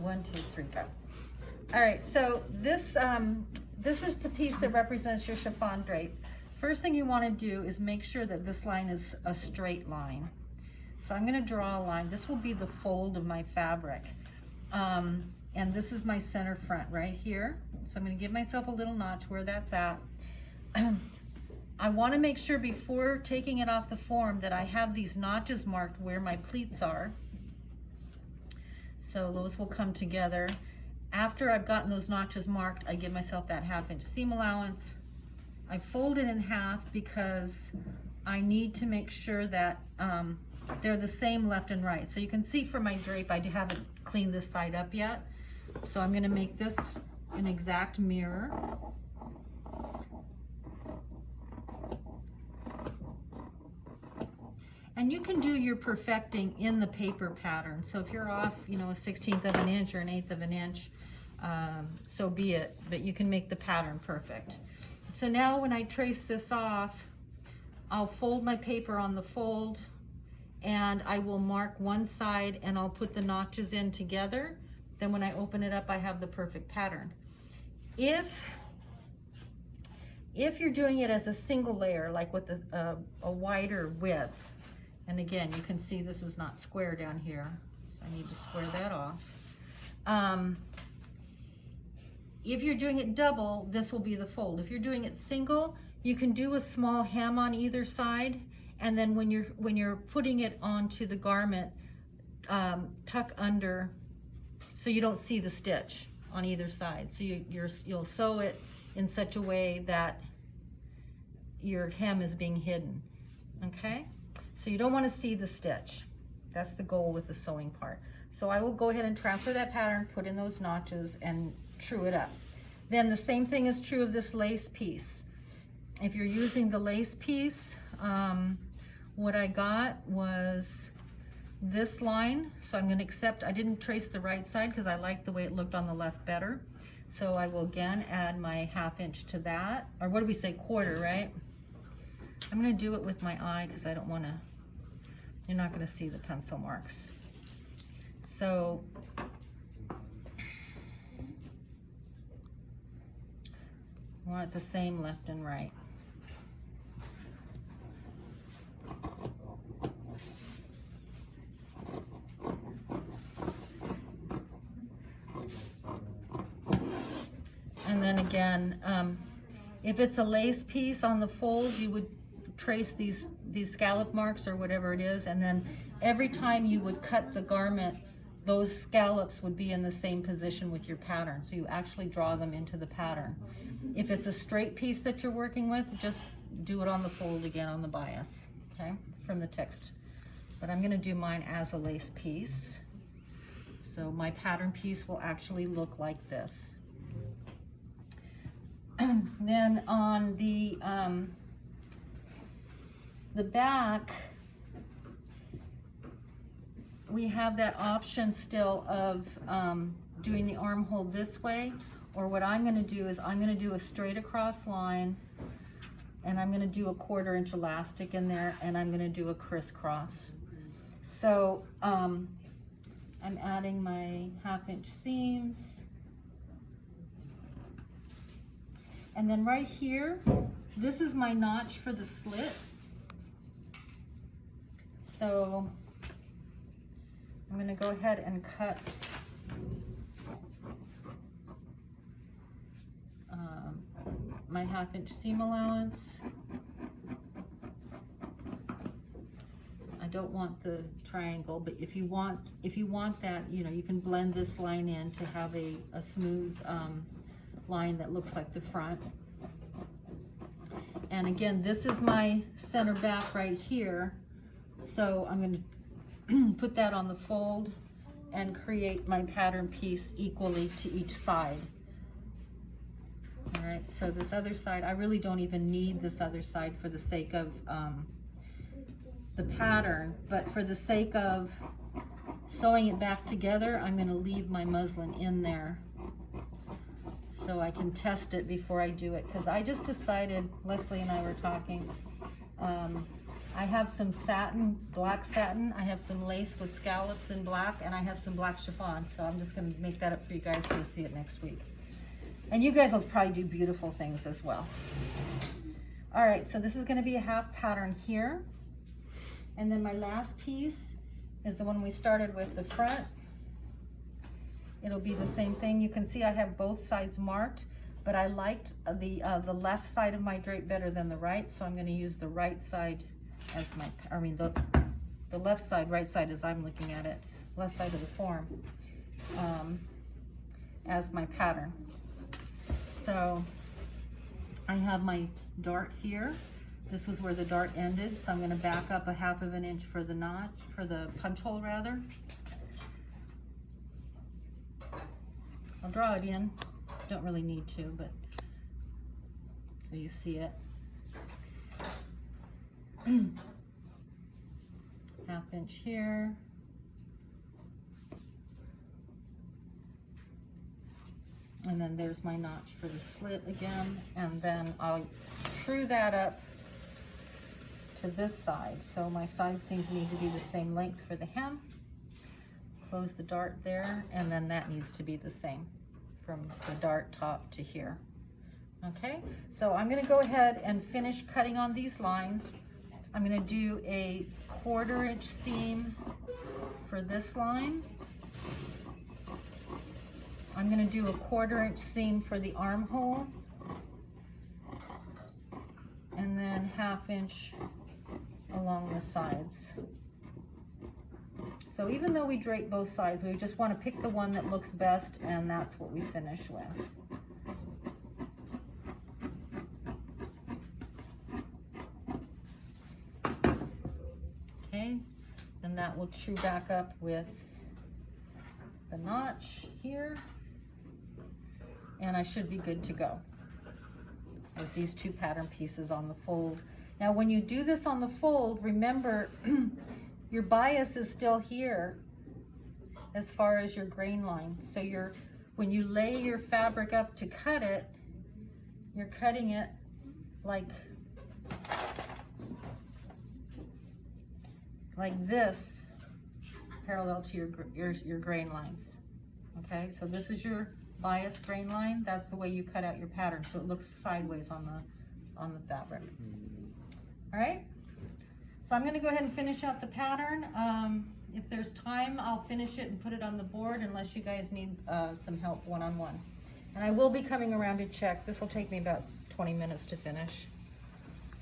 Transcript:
1, 2, 3, go. All right, so this is the piece that represents your chiffon drape. First thing you want to do is make sure that this line is a straight line. So I'm going to draw a line. This will be the fold of my fabric. And this is my center front right here. So I'm going to give myself a little notch where that's at. I want to make sure before taking it off the form that I have these notches marked where my pleats are. So those will come together. After I've gotten those notches marked, I give myself that 1/2 inch seam allowance. I fold it in half because I need to make sure that they're the same left and right. So you can see for my drape, I haven't cleaned this side up yet. So I'm going to make this an exact mirror. And you can do your perfecting in the paper pattern. So if you're off, you know, a 1/16 of an inch or an 1/8 of an inch, so be it. But you can make the pattern perfect. So now when I trace this off, I'll fold my paper on the fold, and I will mark one side and I'll put the notches in together. Then when I open it up, I have the perfect pattern. If you're doing it as a single layer, like with a wider width, and again, you can see this is not square down here, so I need to square that off. If you're doing it double, this will be the fold. If you're doing it single, you can do a small hem on either side, and then when you're putting it onto the garment, tuck under so you don't see the stitch on either side. So you'll sew it in such a way that your hem is being hidden, okay? So you don't want to see the stitch. That's the goal with the sewing part. So I will go ahead and transfer that pattern, put in those notches, and true it up. Then the same thing is true of this lace piece. If you're using the lace piece, what I got was this line. So I'm going to accept, I didn't trace the right side because I liked the way it looked on the left better. So I will again add my 1/2 inch to that, or what do we say, 1/4, right? I'm going to do it with my eye because I don't want to, you're not going to see the pencil marks. So I want the same left and right. And then again, if it's a lace piece on the fold, you would trace these scallop marks or whatever it is, and then every time you would cut the garment, those scallops would be in the same position with your pattern, so you actually draw them into the pattern. If it's a straight piece that you're working with, just do it on the fold again on the bias, okay, from the text. But I'm going to do mine as a lace piece, so my pattern piece will actually look like this. Then on the back, we have that option still of doing the armhole this way, or what I'm going to do is I'm going to do a straight across line, and I'm going to do a 1/4 inch elastic in there, and I'm going to do a crisscross. So I'm adding my 1/2 inch seams. And then right here, this is my notch for the slit. So I'm going to go ahead and cut my 1/2 inch seam allowance. I don't want the triangle, but if you want that, you know, you can blend this line in to have a smooth line that looks like the front. And again, this is my center back right here, so I'm going to put that on the fold and create my pattern piece equally to each side. All right, so this other side, I really don't even need this other side for the sake of the pattern, but for the sake of sewing it back together, I'm going to leave my muslin in there so I can test it before I do it, because I just decided, Leslie and I were talking, I have some satin, black satin. I have some lace with scallops in black, and I have some black chiffon. So I'm just gonna make that up for you guys so you'll see it next week. And you guys will probably do beautiful things as well. All right, so this is gonna be a half pattern here. And then my last piece is the one we started with, the front. It'll be the same thing. You can see I have both sides marked, but I liked the left side of my drape better than the right, so I'm gonna use the right side as my, the left side, right side as I'm looking at it, left side of the form, as my pattern. So I have my dart here. This was where the dart ended, so I'm gonna back up a 1/2 inch for the notch, for the punch hole rather. I'll draw it in, don't really need to, but so you see it. 1/2 inch here. And then there's my notch for the slit again, and then I'll true that up to this side. So my side seams need to be the same length for the hem. Close the dart there, and then that needs to be the same from the dart top to here. Okay, so I'm gonna go ahead and finish cutting on these lines. I'm gonna do a 1/4 inch seam for this line. I'm gonna do a 1/4 inch seam for the armhole, and then 1/2 inch along the sides. So even though we drape both sides, we just want to pick the one that looks best, and that's what we finish with. Okay, and that will true back up with the notch here, and I should be good to go with these 2 pattern pieces on the fold. Now when you do this on the fold, remember your bias is still here as far as your grain line. So when you lay your fabric up to cut it, you're cutting it like this, parallel to your grain lines. Okay, so this is your bias grain line. That's the way you cut out your pattern, so it looks sideways on the fabric. All right, so I'm gonna go ahead and finish out the pattern. If there's time, I'll finish it and put it on the board unless you guys need some help one-on-one. And I will be coming around to check. This will take me about 20 minutes to finish.